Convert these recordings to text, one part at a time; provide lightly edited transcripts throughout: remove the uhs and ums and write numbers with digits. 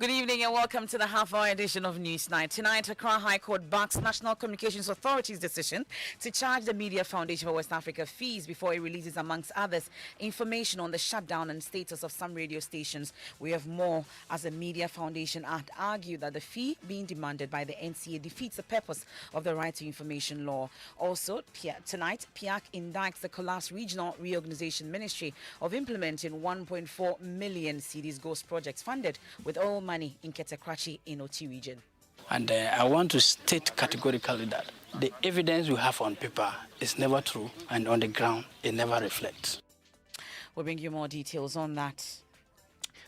Good evening and welcome to the half-hour edition of Newsnight. Tonight, Accra High Court backs National Communications Authority's decision to charge the Media Foundation for West Africa fees before it releases, amongst others, information on the shutdown and status of some radio stations. We have more, as the Media Foundation had argued that the fee being demanded by the NCA defeats the purpose of the Right to Information law. Also, tonight, PIAC indicts the collapsed Regional Reorganization Ministry of implementing 1.4 million cedis ghost projects funded with all money in Ketekrachi in Oti region. And I want to state categorically that the evidence we have on paper is never true, and on the ground it never reflects. We'll bring you more details on that.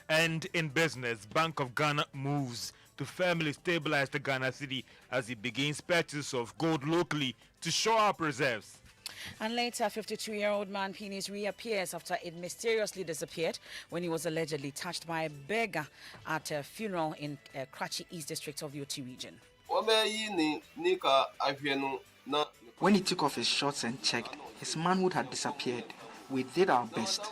And in business, Bank of Ghana moves to firmly stabilize the Ghana cedi as it begins purchase of gold locally to shore up reserves. And later, 52-year-old man penis reappears after it mysteriously disappeared when he was allegedly touched by a beggar at a funeral in Krachi East District of the Oti region. When he took off his shorts and checked, his manhood had disappeared. We did our best.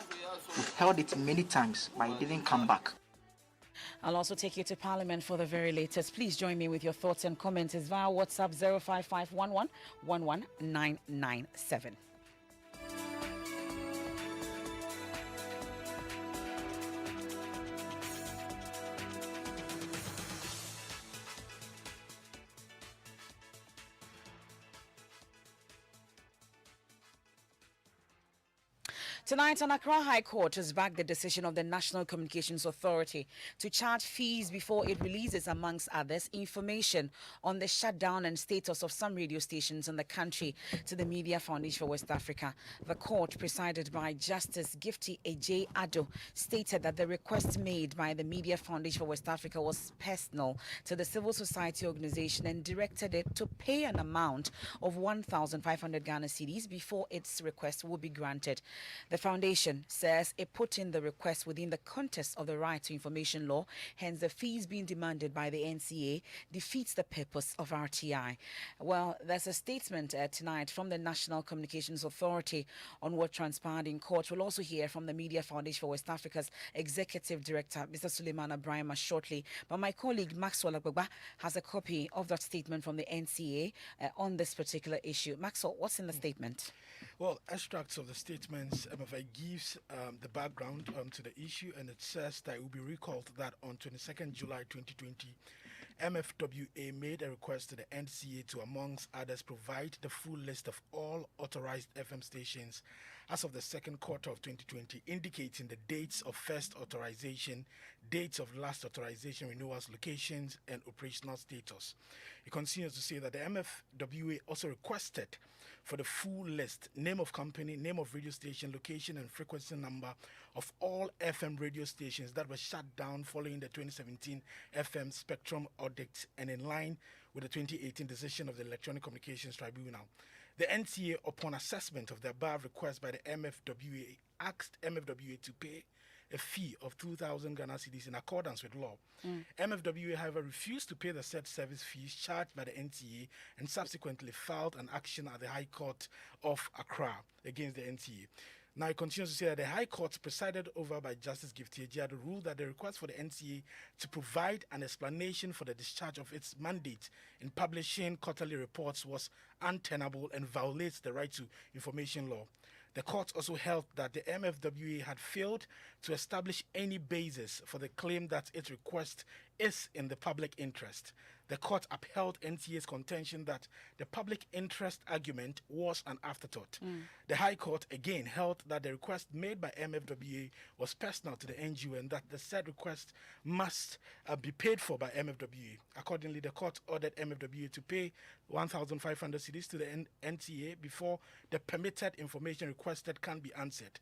We held it many times, but it didn't come back. I'll also take you to Parliament for the very latest. Please join me with your thoughts and comments via WhatsApp 05511 11997. Tonight, an Accra High Court has backed the decision of the National Communications Authority to charge fees before it releases, amongst others, information on the shutdown and status of some radio stations in the country to the Media Foundation for West Africa. The court, presided by Justice Gifty Ej Ado, stated that the request made by the Media Foundation for West Africa was personal to the civil society organization and directed it to pay an amount of 1,500 Ghana cedis before its request would be granted. The foundation says it put in the request within the context of the Right to Information law, hence the fees being demanded by the NCA defeats the purpose of RTI. Well, there's a statement tonight from the National Communications Authority on what transpired in court. We'll also hear from the Media Foundation for West Africa's Executive Director, Mr. Suleiman Abrahima, shortly. But my colleague Maxwell Agbagba has a copy of that statement from the NCA on this particular issue. Maxwell, what's in the statement? Well, extracts of the statements gives the background to the issue, and it says that it will be recalled that on 22nd July 2020, MFWA made a request to the NCA to, amongst others, provide the full list of all authorized FM stations as of the second quarter of 2020, indicating the dates of first authorization, dates of last authorization renewals, locations, and operational status. It continues to say that the MFWA also requested for the full list, name of company, name of radio station, location, and frequency number of all FM radio stations that were shut down following the 2017 FM spectrum audit and in line with the 2018 decision of the Electronic Communications Tribunal. The NCA, upon assessment of the above request by the MFWA, asked MFWA to pay a fee of 2,000 Ghana cedis in accordance with law. MFWA, however, refused to pay the said service fees charged by the NCA and subsequently filed an action at the High Court of Accra against the NCA. Now, it continues to say that the High Court, presided over by Justice Gifty Ej Ado, ruled that the request for the NCA to provide an explanation for the discharge of its mandate in publishing quarterly reports was untenable and violates the Right to Information law. The court also held that the MFWA had failed to establish any basis for the claim that its request is in the public interest. The court upheld NCA's contention that the public interest argument was an afterthought. The High Court again held that the request made by MFWA was personal to the NGO and that the said request must be paid for by MFWA. Accordingly, the court ordered MFWA to pay 1,500 cedis to the NCA before the permitted information requested can be answered.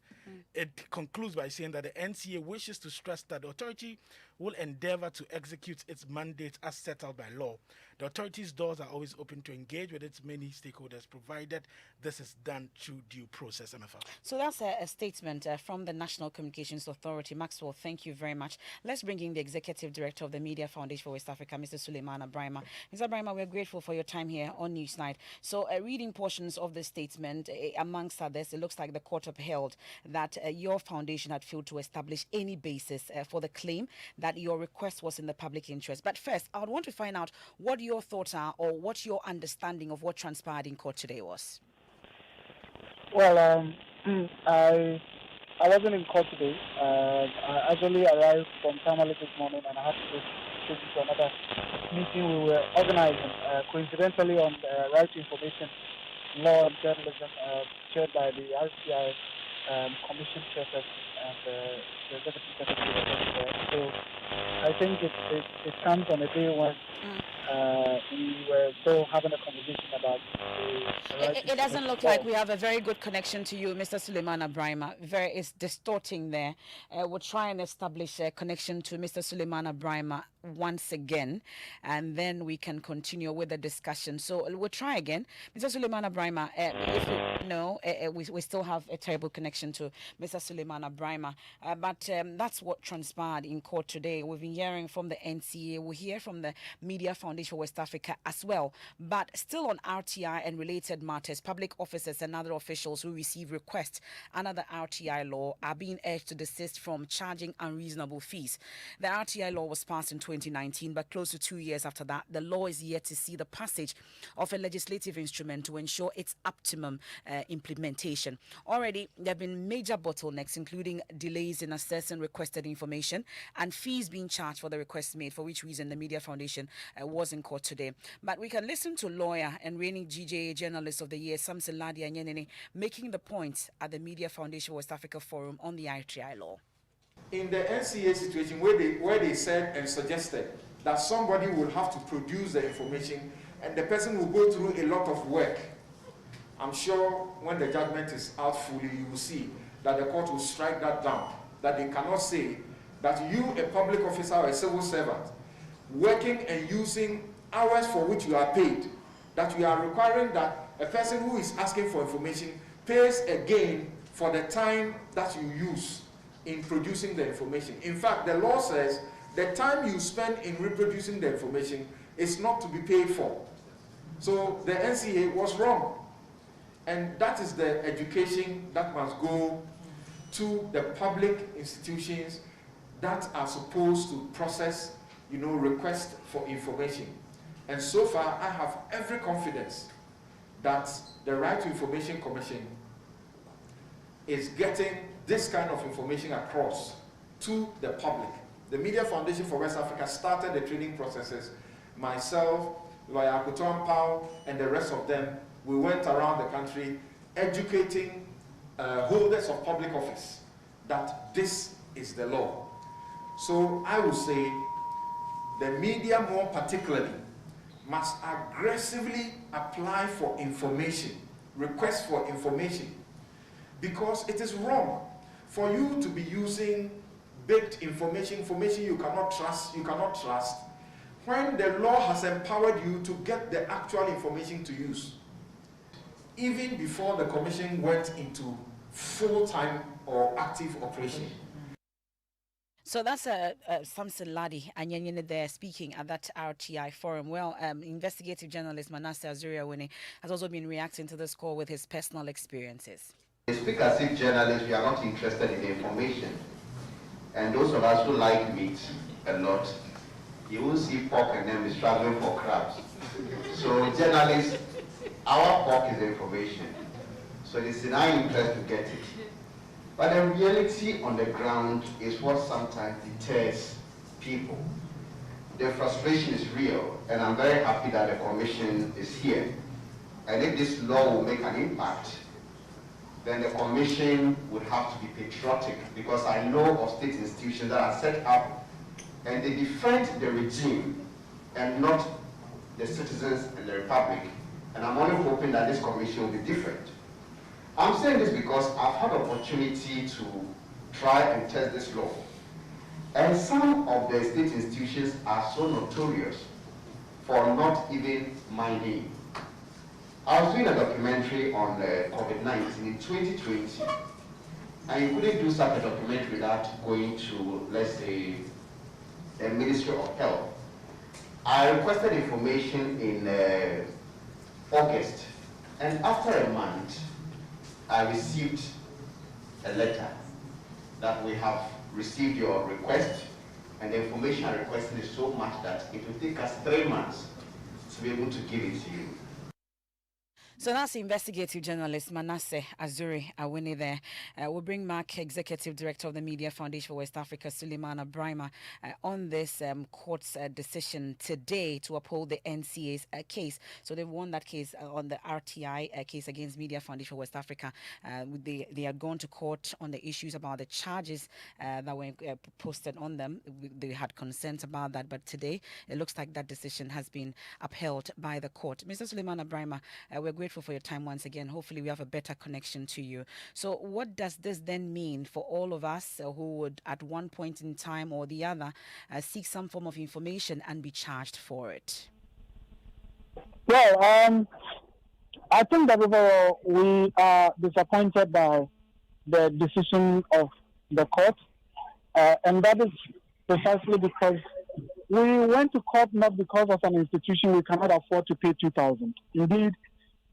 It concludes by saying that the NCA wishes to stress that the authority will endeavor to execute its mandate as set out by law. The authority's doors are always open to engage with its many stakeholders, provided this is done through due process. Emefa. So that's a statement from the National Communications Authority. Maxwell, thank you very much. Let's bring in the Executive Director of the Media Foundation for West Africa, Mr. Suleiman Abrahima. Mr. Abrahima, we're grateful for your time here on Newsnight. So reading portions of the statement, amongst others, it looks like the court upheld that your foundation had failed to establish any basis for the claim that that your request was in the public interest. But first, I would want to find out what your thoughts are or what your understanding of what transpired in court today was. Well, I wasn't in court today. I actually arrived from Tamale this morning, and I had to go to another meeting we were organizing, coincidentally on right to information law and journalism, chaired by the RCI Commission chairperson and the executive secretary. So I think it comes on a day when we were still having a conversation about it doesn't look like we have a very good connection to you, Mr. Suleiman Abrahima. It's distorting there. We'll try and establish a connection to Mr. Suleiman Abrahima once again, and then we can continue with the discussion. So we'll try again. Mr. Suleiman Abrahima, if you know, we still have a terrible connection to Mr. Suleiman Abrahima, but that's what transpired in court today. We've been hearing from the NCA, we hear from the Media Foundation for West Africa as well, but still on RTI and related matters, public officers and other officials who receive requests under the RTI law are being urged to desist from charging unreasonable fees. The RTI law was passed in 2019, but close to 2 years after that, the law is yet to see the passage of a legislative instrument to ensure its optimum implementation. Already, there have been major bottlenecks, including delays in assessing requested information and fees being charged for the requests made, for which reason the Media Foundation was in court today. But we can listen to lawyer and reigning GJA Journalist of the Year, Samson Ladi Anyenene, making the point at the Media Foundation West Africa Forum on the RTI law. In the NCA situation where they said and suggested that somebody will have to produce the information and the person will go through a lot of work, I'm sure when the judgment is out fully, you will see that the court will strike that down, that they cannot say that you, a public officer or a civil servant, working and using hours for which you are paid, that you are requiring that a person who is asking for information pays again for the time that you use in producing the information. In fact, the law says the time you spend in reproducing the information is not to be paid for. So the NCA was wrong. And that is the education that must go to the public institutions that are supposed to process, requests for information. And so far, I have every confidence that the Right to Information Commission is getting this kind of information across to the public. The Media Foundation for West Africa started the training processes. Myself, Lawyer Emefa Apawu, and the rest of them, we went around the country educating holders of public office that this is the law. So I would say the media more particularly must aggressively apply for information, request for information, because it is wrong for you to be using baked information you cannot trust, when the law has empowered you to get the actual information to use. Even before the commission went into full-time or active operation. So that's Samson Ladi Anyenene there speaking at that RTI forum. Well, investigative journalist Manasseh Azuriawene has also been reacting to this call with his personal experiences. They speak as if journalists, we are not interested in the information. And those of us who like meat a lot, you will see pork and then be struggling for crabs. So journalists, our pork is the information. So it is in our interest to get it. But the reality on the ground is what sometimes deters people. The frustration is real, and I'm very happy that the commission is here. And if this law will make an impact, then the commission would have to be patriotic, because I know of state institutions that are set up and they defend the regime and not the citizens and the republic. And I'm only hoping that this commission will be different. I'm saying this because I've had opportunity to try and test this law. And some of the state institutions are so notorious for not even minding. I was doing a documentary on COVID-19 in 2020, and you couldn't do such a documentary without going to, let's say, the Ministry of Health. I requested information in August, and after a month, I received a letter that we have received your request And the information I'm requesting is so much that it will take us 3 months to be able to give it to you. So that's investigative journalist Manasseh Azuri Awini there. We'll bring Mark, Executive Director of the Media Foundation for West Africa, Suleiman Abrima, on this court's decision today to uphold the NCA's case. So they've won that case on the RTI case against Media Foundation for West Africa. They are going to court on the issues about the charges that were posted on them. They had consent about that, but today it looks like that decision has been upheld by the court. Mr. Suleiman Abrima, we're grateful for your time once again. Hopefully we have a better connection to you. So what does this then mean for all of us who would at one point in time or the other seek some form of information and be charged for it? Well, I think that overall we are disappointed by the decision of the court, and that is precisely because we went to court not because of an institution we cannot afford to pay 2,000. Indeed,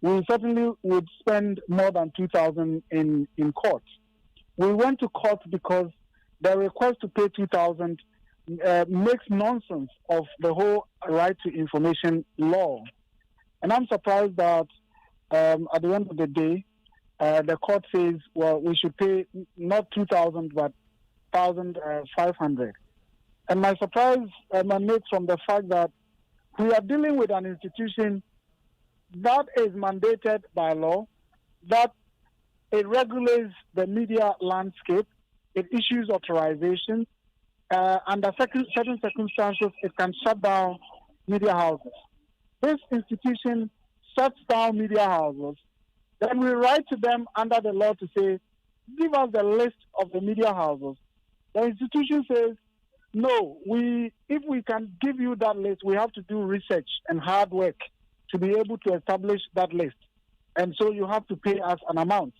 we certainly would spend more than 2,000 in court. We went to court because the request to pay 2,000 makes nonsense of the whole right to information law. And I'm surprised that at the end of the day, the court says, well, we should pay not 2,000 but 1,500. And my surprise emanates from the fact that we are dealing with an institution that is mandated by law, that it regulates the media landscape, it issues authorization, under certain circumstances, it can shut down media houses. This institution shuts down media houses. Then we write to them under the law to say, give us the list of the media houses. The institution says, no, if we can give you that list, we have to do research and hard work to be able to establish that list. And so you have to pay us an amount.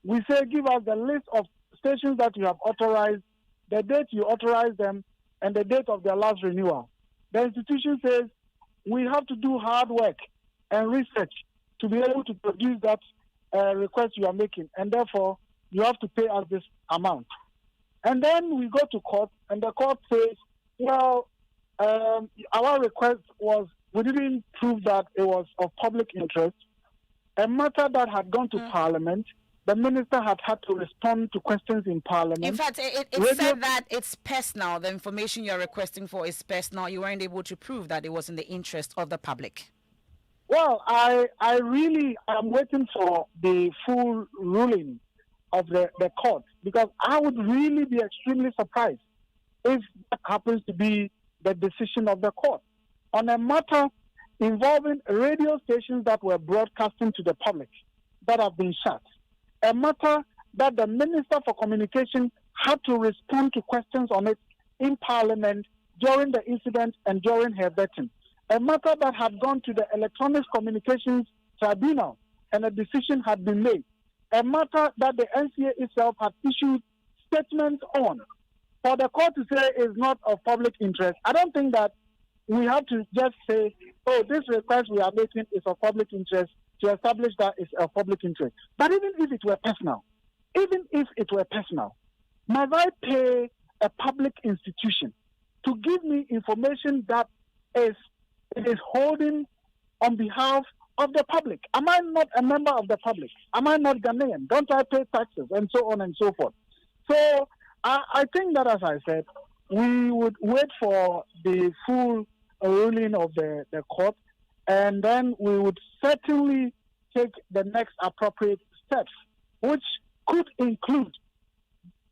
We say, give us the list of stations that you have authorized, the date you authorized them, and the date of their last renewal. The institution says, we have to do hard work and research to be able to produce that request you are making. And therefore, you have to pay us this amount. And then we go to court, and the court says, well, our request was, we didn't prove that it was of public interest. A matter that had gone to Parliament, the minister had to respond to questions in Parliament. In fact, it said that it's personal. The information you're requesting for is personal. You weren't able to prove that it was in the interest of the public. Well, I really am waiting for the full ruling of the court, because I would really be extremely surprised if that happens to be the decision of the court on a matter involving radio stations that were broadcasting to the public that have been shut, a matter that the Minister for Communication had to respond to questions on it in Parliament during the incident and during her vetting, a matter that had gone to the Electronic Communications Tribunal and a decision had been made, a matter that the NCA itself had issued statements on. For the court to say is not of public interest, I don't think that we have to just say, oh, this request we are making is of public interest to establish that it's of public interest. But even if it were personal, must I pay a public institution to give me information that it is holding on behalf of the public? Am I not a member of the public? Am I not Ghanaian? Don't I pay taxes? And so on and so forth. So I think that, as I said, we would wait for the full ruling of the court, and then we would certainly take the next appropriate steps, which could include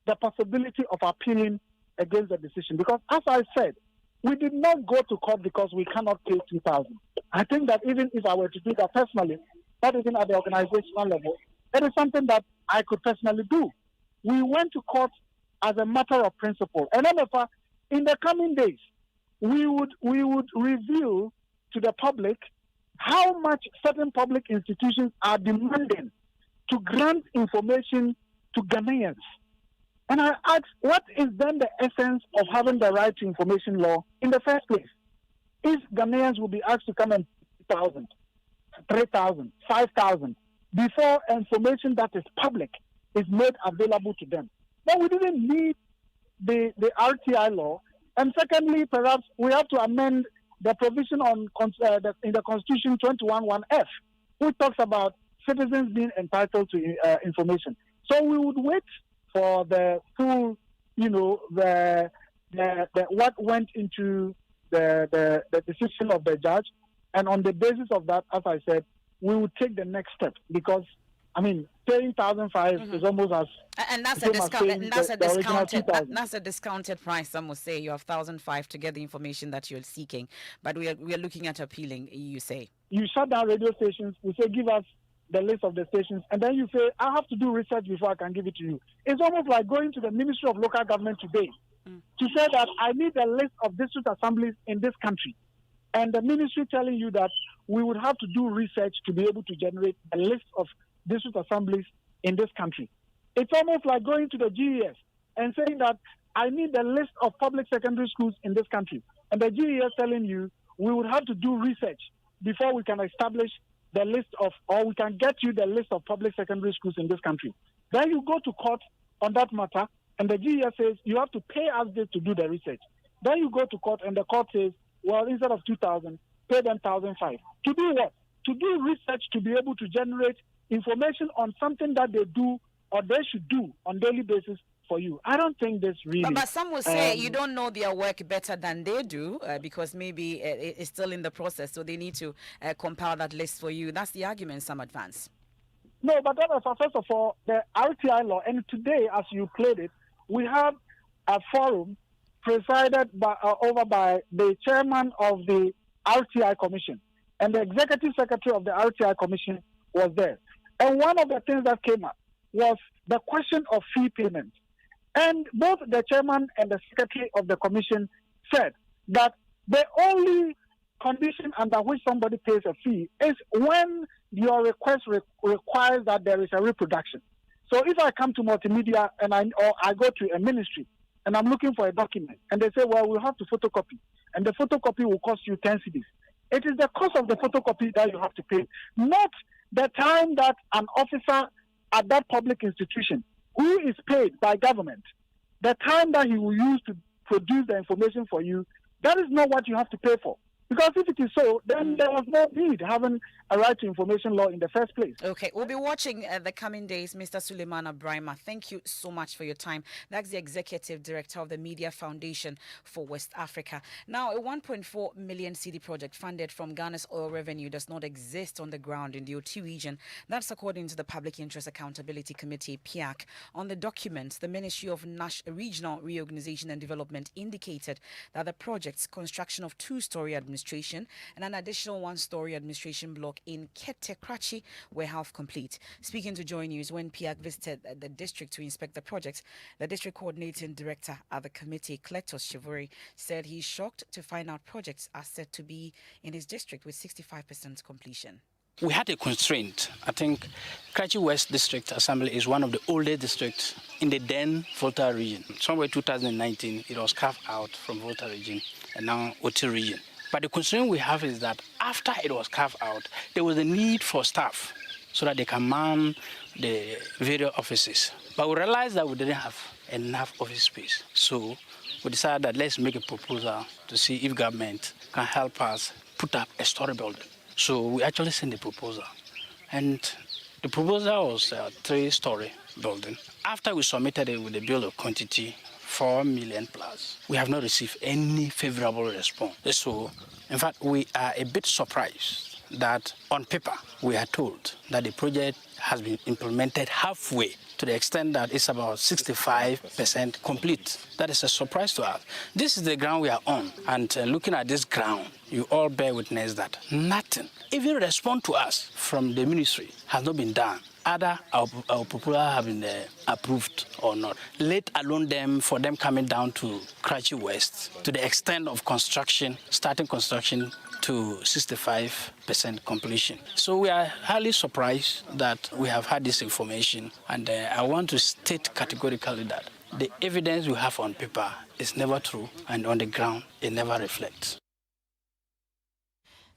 the possibility of appealing against the decision. Because, as I said, we did not go to court because we cannot pay 2,000. I think that even if I were to do that personally, not even at the organizational level, it is something that I could personally do. We went to court as a matter of principle. And Emefa, in the coming days, we would reveal to the public how much certain public institutions are demanding to grant information to Ghanaians. And I ask, what is then the essence of having the right to information law in the first place? If Ghanaians will be asked to come and 2,000, 3,000, 5,000 before information that is public is made available to them. But we didn't need the RTI law, And secondly, perhaps we have to amend the provision on in the Constitution 21(1)(f), which talks about citizens being entitled to information. So we would wait for the full, the what went into the decision of the judge, and on the basis of that, as I said, we would take the next step, because paying 1,500 is almost as and that's a discount. And that's a discounted price. Some will say you have 1,500 to get the information that you're seeking, but we are looking at appealing. You say you shut down radio stations. We say give us the list of the stations, and then you say I have to do research before I can give it to you. It's almost like going to the Ministry of Local Government today to say that I need a list of district assemblies in this country, and the ministry telling you that we would have to do research to be able to generate a list of district assemblies in this country. It's almost like going to the GES and saying that I need the list of public secondary schools in this country, and the GES telling you we would have to do research before we can establish the list of, or we can get you the list of public secondary schools in this country. Then you go to court on that matter, and the GES says you have to pay us this to do the research. Then you go to court, and the court says, well, instead of 2,000, pay them 1,500. To do what? To do research, to be able to generate information on something that they do or they should do on daily basis for you. I don't think this really... But some will say you don't know their work better than they do because maybe it's still in the process, so they need to compile that list for you. That's the argument some advance. No, but that was, first of all, the RTI law. And today, as you played it, we have a forum presided over by the chairman of the RTI Commission. And the executive secretary of the RTI Commission was there. And one of the things that came up was the question of fee payment. And both the chairman and the secretary of the commission said that the only condition under which somebody pays a fee is when your request requires that there is a reproduction. So if I come to multimedia and I go to a ministry and I'm looking for a document and they say, well, we'll have to photocopy, and the photocopy will cost you 10 cedis. It is the cost of the photocopy that you have to pay, not the time that an officer at that public institution who is paid by government, the time that he will use to produce the information for you, that is not what you have to pay for. Because if it is so, then there was no need having a right to information law in the first place. Okay, we'll be watching the coming days. Mr. Suleiman Abrahima, thank you so much for your time. That's the Executive Director of the Media Foundation for West Africa. Now, a 1.4 million cedi project funded from Ghana's oil revenue does not exist on the ground in the OT region. That's according to the Public Interest Accountability Committee, PIAC. On the documents, the Ministry of Regional Reorganization and Development indicated that the project's construction of two-story administration and an additional one-story administration block in Ketekrachi were half complete. Speaking to Joy News when PIAC visited the district to inspect the project, the district coordinating director at the committee, Kletos Shivori, said he's shocked to find out projects are said to be in his district with 65% completion. We had a constraint. I think Krachi West District Assembly is one of the oldest districts in the then Volta region. Somewhere 2019, it was carved out from Volta region and now Oti region. But the concern we have is that after it was carved out, there was a need for staff so that they can man the various offices. But we realized that we didn't have enough office space. So we decided that let's make a proposal to see if government can help us put up a story building. So we actually sent the proposal. And the proposal was a 3-story building. After we submitted it with the bill of quantity, 4 million plus, we have not received any favorable response. So, in fact, we are a bit surprised that on paper we are told that the project has been implemented halfway, to the extent that it's about 65% complete. That is a surprise to us. This is the ground we are on, and looking at this ground, you all bear witness that nothing, even response to us from the ministry, has not been done. Either our proposal have been approved or not, let alone for them coming down to Krachi West to the extent of construction, starting construction to 65% completion. So we are highly surprised that we have had this information, and I want to state categorically that the evidence we have on paper is never true, and on the ground it never reflects.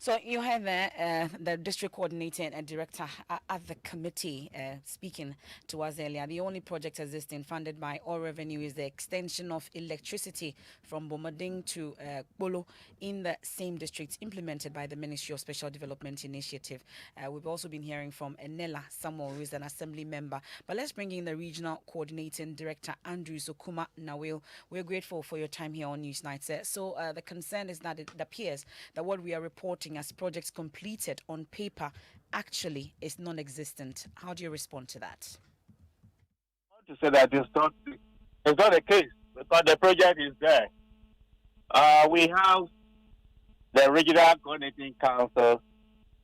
So you heard there the district coordinator and director at the committee speaking to us earlier. The only project existing funded by Oil Revenue is the extension of electricity from Bomading to Bolo in the same district, implemented by the Ministry of Special Development Initiative. We've also been hearing from Enela Samuel, who is an assembly member. But let's bring in the regional coordinating director, Andrew Zokuma Nawil. We're grateful for your time here on Newsnight, sir. So the concern is that it appears that what we are reporting as projects completed on paper actually is non-existent. How do you respond to that? I want to say that it's not the case because the project is there. We have the regional coordinating council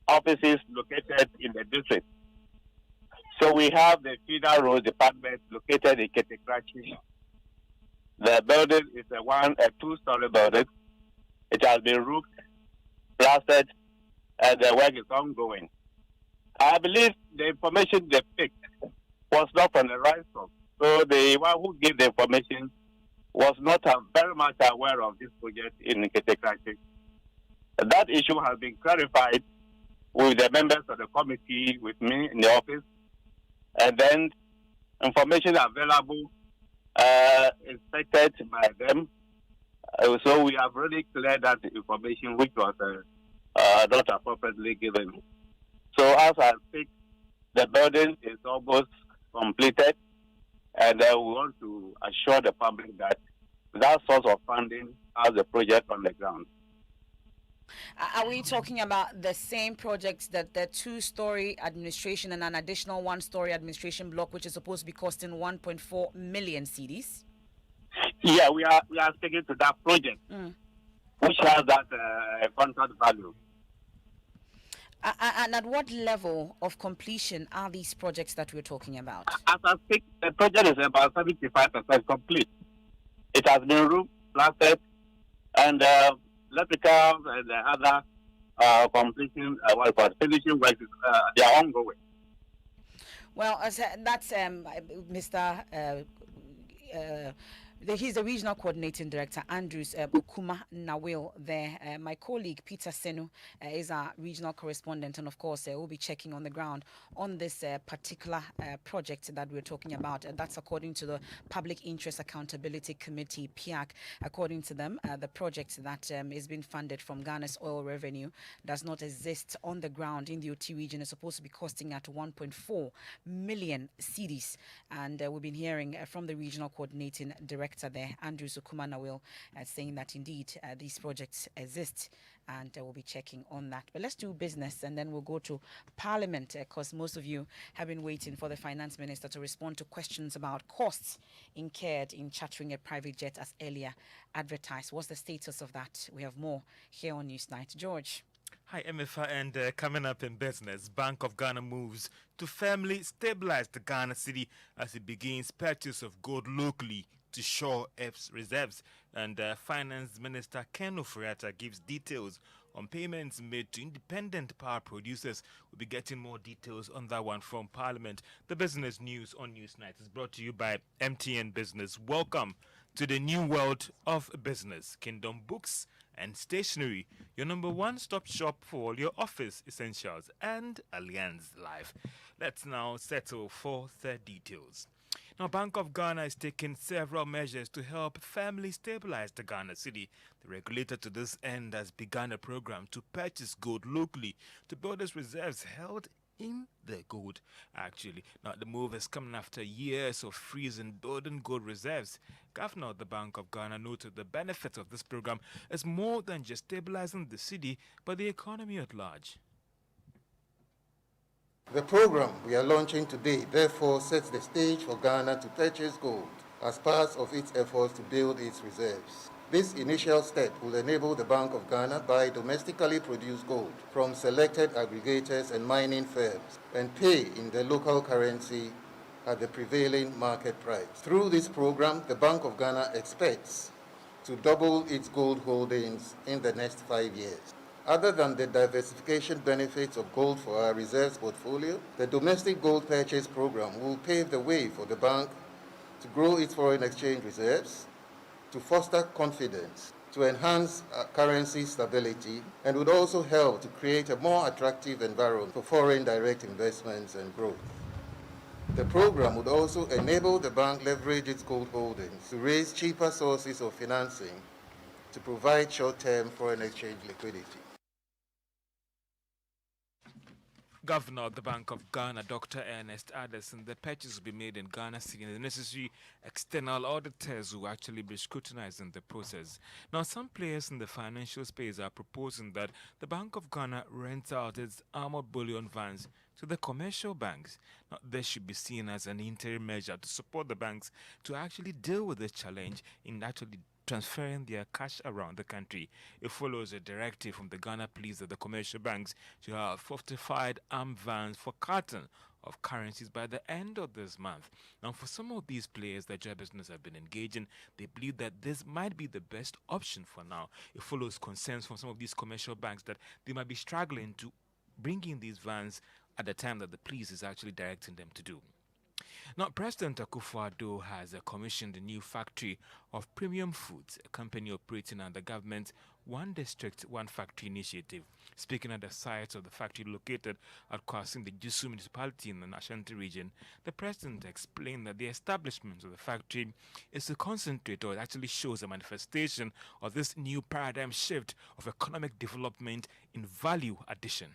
offices located in the district. So we have the feeder road department located in Ketekrachi. The building is a two-story building. It has been roofed, plastered, and the work is ongoing. I believe the information they picked was not from the right source. So the one who gave the information was not very much aware of this project in Ketekrachi. That issue has been clarified with the members of the committee, with me in the office, and then information available inspected by them. So we have really cleared that information which was not appropriately given. So as I speak, the building is almost completed, and we want to assure the public that that source of funding has the project on the ground. Are we talking about the same projects, that the two-story administration and an additional one-story administration block, which is supposed to be costing 1.4 million cedis? Yeah, we are speaking to that project, which has that contract value. And at what level of completion are these projects that we're talking about? As I speak, the project is about 75% complete. It has been roofed, plastered, and electrical and other completion, finishing work, they are ongoing. Well, that's Mr. He's the regional coordinating director, Andrews Bukuma Nawil there. My colleague Peter Senu is our regional correspondent, and of course we'll be checking on the ground on this particular project that we're talking about. That's according to the Public Interest Accountability Committee, PIAC. According to them, the project that is being funded from Ghana's oil revenue does not exist on the ground in the OT region. It's supposed to be costing at 1.4 million cedis, and we've been hearing from the regional coordinating director there, Andrew Zukumana will saying that indeed these projects exist, and we'll be checking on that. But let's do business, and then we'll go to Parliament, because most of you have been waiting for the Finance Minister to respond to questions about costs incurred in chartering a private jet as earlier advertised. What's the status of that? We have more here on Newsnight. George. Hi, Emefa, and coming up in business, Bank of Ghana moves to firmly stabilize the Ghana city as it begins purchase of gold locally to shore its reserves. And Finance Minister Ken Ofori-Atta gives details on payments made to independent power producers. We'll be getting more details on that one from Parliament. The business news on Newsnight is brought to you by MTN Business. Welcome to the new world of business. Kingdom Books and Stationery, your number one stop shop for all your office essentials, and Allianz Life. Let's now settle for the details. Now, Bank of Ghana is taking several measures to help firmly stabilize the Ghana city. The regulator to this end has begun a program to purchase gold locally to build its reserves held in the gold, actually. Now, the move is coming after years of freezing building gold reserves. Governor of the Bank of Ghana noted the benefits of this program is more than just stabilizing the city, but the economy at large. The program we are launching today therefore sets the stage for Ghana to purchase gold as part of its efforts to build its reserves. This initial step will enable the Bank of Ghana to buy domestically produced gold from selected aggregators and mining firms and pay in the local currency at the prevailing market price. Through this program, the Bank of Ghana expects to double its gold holdings in the next 5 years. Other than the diversification benefits of gold for our reserves portfolio, the domestic gold purchase program will pave the way for the bank to grow its foreign exchange reserves, to foster confidence to enhance currency stability and would also help to create a more attractive environment for foreign direct investments and growth. The program would also enable the bank leverage its gold holdings to raise cheaper sources of financing to provide short-term foreign exchange liquidity. Governor of the Bank of Ghana, Dr. Ernest Addison, the purchase will be made in Ghana City, and the necessary external auditors will actually be scrutinizing the process. Now, some players in the financial space are proposing that the Bank of Ghana rents out its armored bullion vans to the commercial banks. Now, this should be seen as an interim measure to support the banks to actually deal with this challenge in actually transferring their cash around the country. It follows a directive from the Ghana Police that the commercial banks should have fortified armed vans for carton of currencies by the end of this month. Now, for some of these players that joint business have been engaging, they believe that this might be the best option for now. It follows concerns from some of these commercial banks that they might be struggling to bring in these vans at the time that the police is actually directing them to do. Now, President Akufo-Addo has commissioned a new factory of premium foods, a company operating under the government's One District, One Factory initiative. Speaking at the site of the factory located at Kwasin, the Jusu municipality in the Ashanti region, the president explained that the establishment of the factory is to concentrate, or it actually shows a manifestation of this new paradigm shift of economic development in value addition.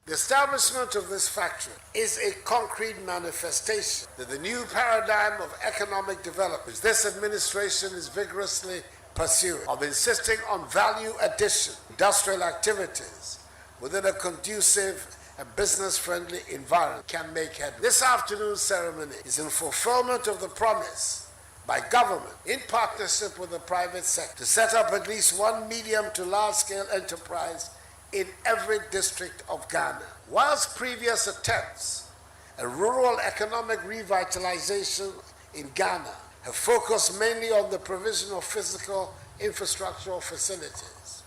The establishment of this factory is a concrete manifestation that the new paradigm of economic development this administration is vigorously pursuing, of insisting on value addition, industrial activities within a conducive and business-friendly environment can make headway. This afternoon's ceremony is in fulfillment of the promise by government, in partnership with the private sector, to set up at least one medium to large-scale enterprise in every district of Ghana. Whilst previous attempts at rural economic revitalization in Ghana have focused mainly on the provision of physical infrastructural facilities.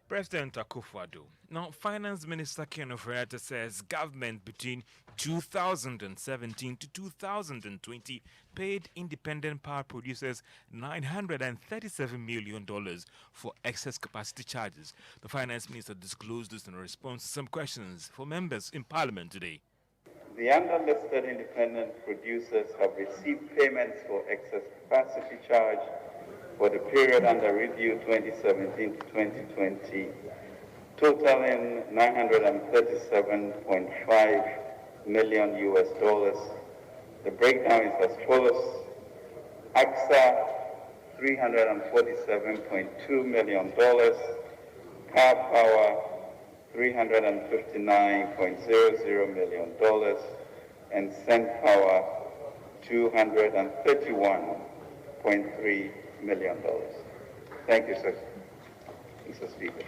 President Akufo-Addo. Now, Finance Minister Ken Ofori-Atta says government between 2017 to 2020 paid independent power producers $937 million for excess capacity charges. The Finance Minister disclosed this in response to some questions for members in Parliament today. The underlisted independent producers have received payments for excess capacity charge for the period under review 2017 to 2020, totaling $937.5 million US. The breakdown is as follows: AXA $347.2 million, Car Power $359.00 million, and Send Power $231.3 million. Thank you, sir. Mr. Speaker.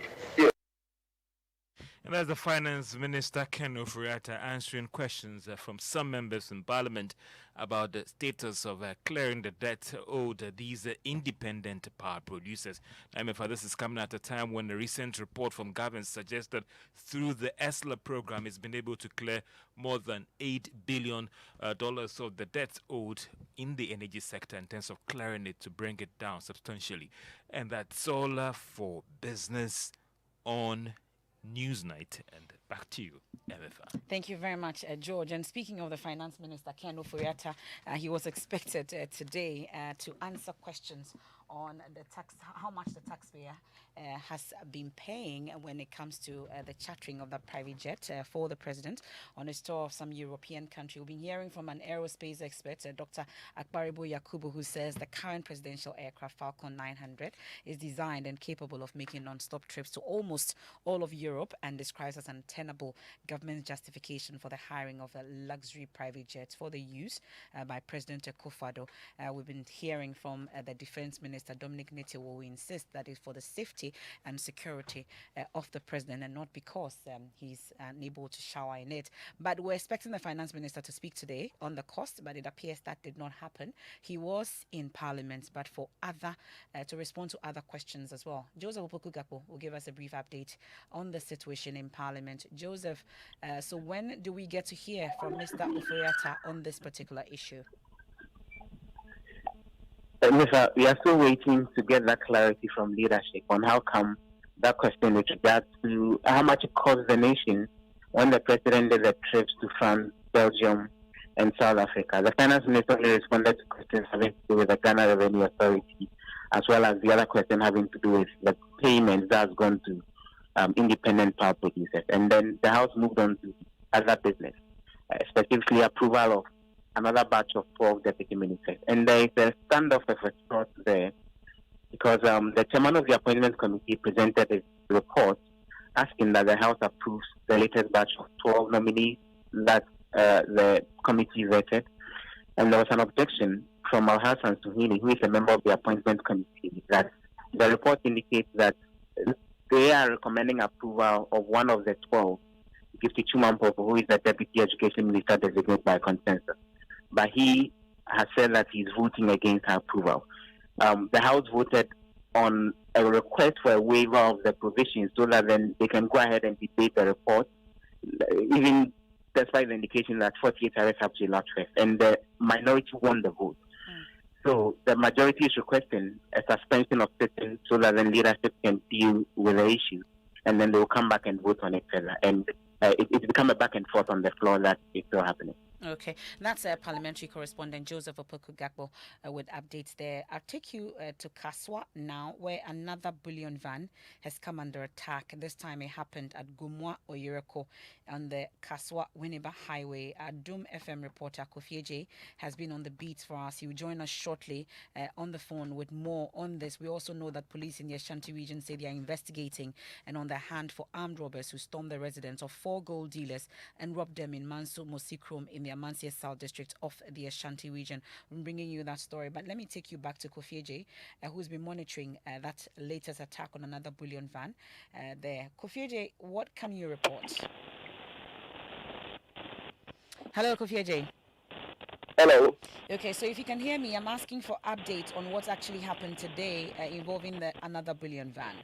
And that's the Finance Minister Ken Ofori-Atta answering questions from some members in Parliament about the status of clearing the debt owed these independent power producers. Emefa, this is coming at a time when a recent report from government suggests that through the ESLA program, it's been able to clear more than $8 billion of the debts owed in the energy sector in terms of clearing it to bring it down substantially. And that's all for business on Newsnight, and back to you, Emefa. Thank you very much, George. And speaking of the Finance Minister, Ken Ofori-Atta, he was expected today to answer questions on the tax, how much the taxpayer has been paying when it comes to the chartering of the private jet for the president on a tour of some European country. We've been hearing from an aerospace expert, Dr. Akbaribo Yakubu, who says the current presidential aircraft Falcon 900 is designed and capable of making non-stop trips to almost all of Europe, and describes as an untenable government justification for the hiring of a luxury private jet for the use by President Akufo-Addo. We've been hearing from the Defense Minister Dominic Nitiwo, who insists that it's for the safety and security of the president and not because he's unable to shower in it. But we're expecting the Finance Minister to speak today on the cost, but it appears that did not happen. He was in Parliament, but for other to respond to other questions as well. Joseph Opoku-Gakpo will give us a brief update on the situation in Parliament. Joseph, so when do we get to hear from Mr. Ofori-Atta on this particular issue? Emefa, we are still waiting to get that clarity from leadership on how come that question with regards to how much it costs the nation when the president did the trips to France, Belgium, and South Africa. The finance minister only responded to questions having to do with the Ghana Revenue Authority, as well as the other question having to do with the payment that's gone to independent power producers. And then the House moved on to other business, specifically approval of another batch of 12 deputy ministers. And there is a standoff of a sort there because the chairman of the appointment committee presented a report asking that the House approves the latest batch of 12 nominees that the committee vetted. And there was an objection from Al-Hassan Suhili, who is a member of the appointment committee, that the report indicates that they are recommending approval of one of the 12, Gifty Chumampopo, who is the Deputy Education Minister designated by consensus. But he has said that he's voting against her approval. The House voted on a request for a waiver of the provisions so that then they can go ahead and debate the report, even despite the indication that 48 others have to elect first. And the minority won the vote. So the majority is requesting a suspension of sitting so that then leadership can deal with the issue, and then they will come back and vote on it further. And it's become a back and forth on the floor that is still happening. Okay, that's parliamentary correspondent Joseph Opoku-Gakpo with updates there. I'll take you to Kaswa now, where another bullion van has come under attack. This time it happened at Gumwa Oyereko on the Kaswa Winneba Highway. Our Doom FM reporter Kofi J has been on the beat for us. He will join us shortly on the phone with more on this. We also know that police in the Ashanti region say they are investigating and on their hand for armed robbers who stormed the residence of 4 gold dealers and robbed them in Manso Mosikrom in the Amansia South District of the Ashanti region. I'm bringing you that story, but let me take you back to Kofi J, who's been monitoring that latest attack on another bullion van there. Kofi J, what can you report? Hello, Kofi J. Hello. Okay, so if you can hear me, I'm asking for updates on what's actually happened today involving another bullion van.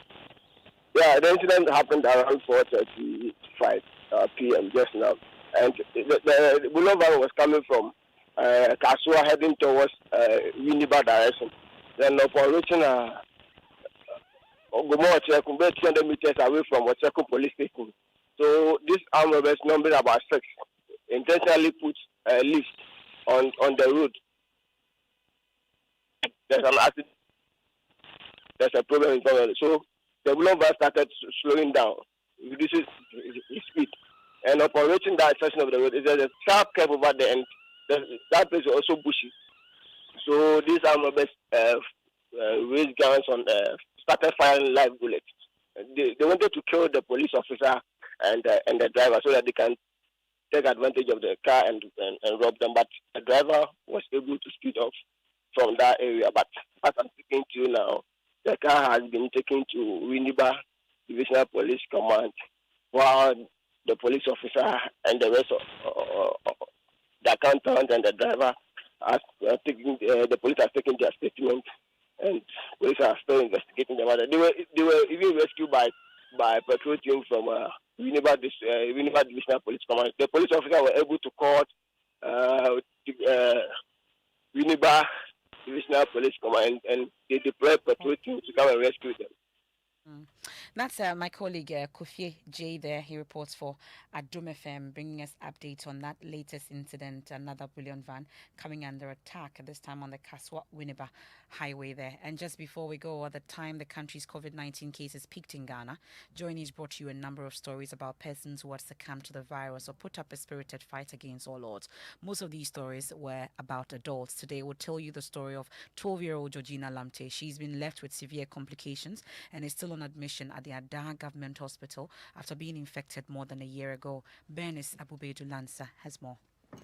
Yeah, the incident happened around 4:35 p.m. just now. And the bullion van was coming from Kasua heading towards Winneba direction. Then upon reaching Ogomo Ocheku, 200 meters away from Ocheku police station. So this armed robbers, numbered about 6, intentionally put lifts on the road. There's an accident. There's a problem in front of it. So the bullion van started slowing down, reduces his speed. And upon reaching that section of the road, there's a sharp curve over there, and that place is also bushy. So these armed robbers raised guns on, started firing live bullets. They wanted to kill the police officer and the driver so that they can take advantage of the car and rob them. But the driver was able to speed off from that area. But as I'm speaking to you now, the car has been taken to Winneba Divisional Police Command, while the police officer and the rest of the accountant and the driver are taking. The police are taking their statement, and police are still investigating the matter. They were even rescued by patrol team from Winneba Divisional Police Command. The police officer were able to call Winneba Divisional Police Command, and they deployed patrol team to come and rescue them. That's my colleague Kofi J there. He reports for Doom FM, bringing us updates on that latest incident, another bullion van coming under attack, this time on the Kaswa Winneba Highway there. And just before we go, at the time the country's COVID-19 cases peaked in Ghana, Joy News brought you a number of stories about persons who had succumbed to the virus or put up a spirited fight against all odds. Most of these stories were about adults. Today we'll tell you the story of 12-year-old Georgina Lamte. She's been left with severe complications and is still on admission at the Adar Government Hospital after being infected more than a year ago. Bernice Abubedu Lansa has more.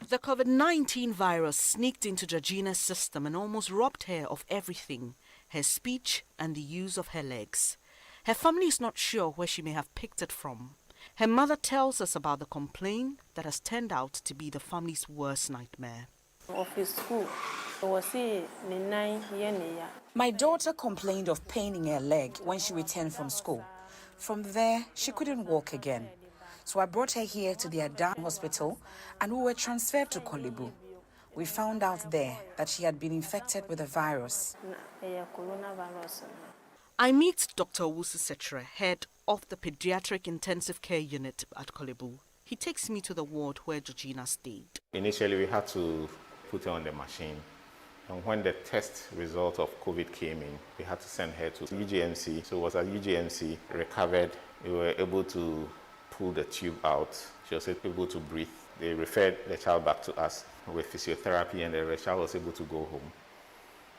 The COVID-19 virus sneaked into Georgina's system and almost robbed her of everything, her speech and the use of her legs. Her family is not sure where she may have picked it from. Her mother tells us about the complaint that has turned out to be the family's worst nightmare. My daughter complained of pain in her leg when she returned from school. From there, she couldn't walk again. So I brought her here to the Adar Hospital and we were transferred to Kolebu. We found out there that she had been infected with the virus. I meet Dr. Owusu Setre, head of the pediatric intensive care unit at Kolebu. He takes me to the ward where Georgina stayed. Initially, we had to put her on the machine. And when the test result of COVID came in, we had to send her to UGMC. So it was at UGMC, recovered. We were able to pull the tube out. She was able to breathe. They referred the child back to us with physiotherapy, and the child was able to go home.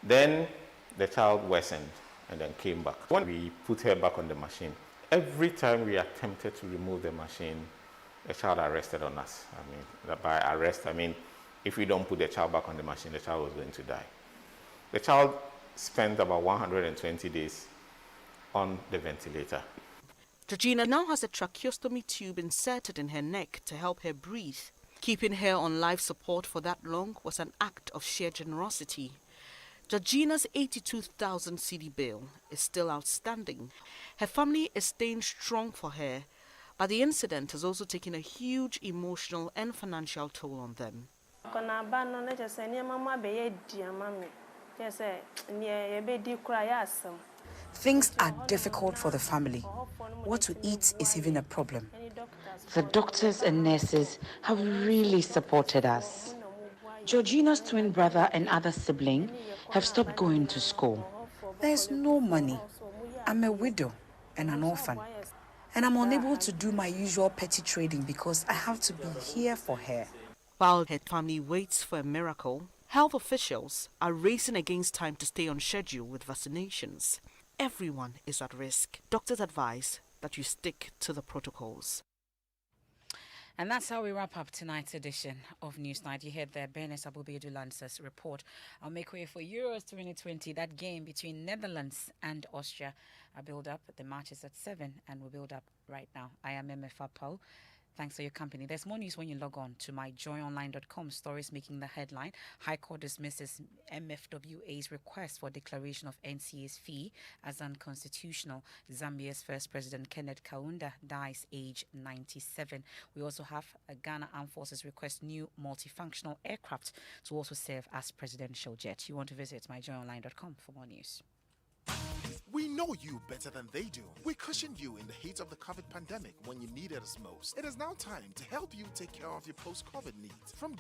Then the child worsened and then came back. When we put her back on the machine, every time we attempted to remove the machine, the child arrested on us. I mean, by arrest, I mean, if we don't put the child back on the machine, the child was going to die. The child spent about 120 days on the ventilator. Georgina now has a tracheostomy tube inserted in her neck to help her breathe. Keeping her on life support for that long was an act of sheer generosity. Georgina's 82,000 CD bill is still outstanding. Her family is staying strong for her, but the incident has also taken a huge emotional and financial toll on them. Things are difficult for the family. What to eat is even a problem. The doctors and nurses have really supported us. Georgina's twin brother and other sibling have stopped going to school. There's no money. I'm a widow and an orphan. And I'm unable to do my usual petty trading because I have to be here for her. While her family waits for a miracle, health officials are racing against time to stay on schedule with vaccinations. Everyone is at risk. Doctors advise that you stick to the protocols. And that's how we wrap up tonight's edition of Newsnight. You heard there Bernes Abubedu Lance's report. I'll make way for Euros 2020, that game between Netherlands and Austria. I build up. The match is at 7 and we'll build up right now. I am Emefa Apawu. Thanks for your company. There's more news when you log on to myjoyonline.com. Stories making the headline. High Court dismisses MFWA's request for declaration of NCA's fee as unconstitutional. Zambia's first president, Kenneth Kaunda, dies age 97. We also have Ghana Armed Forces request new multifunctional aircraft to also serve as presidential jet. You want to visit myjoyonline.com for more news. We know you better than they do. We cushioned you in the heat of the COVID pandemic when you needed us most. It is now time to help you take care of your post-COVID needs. From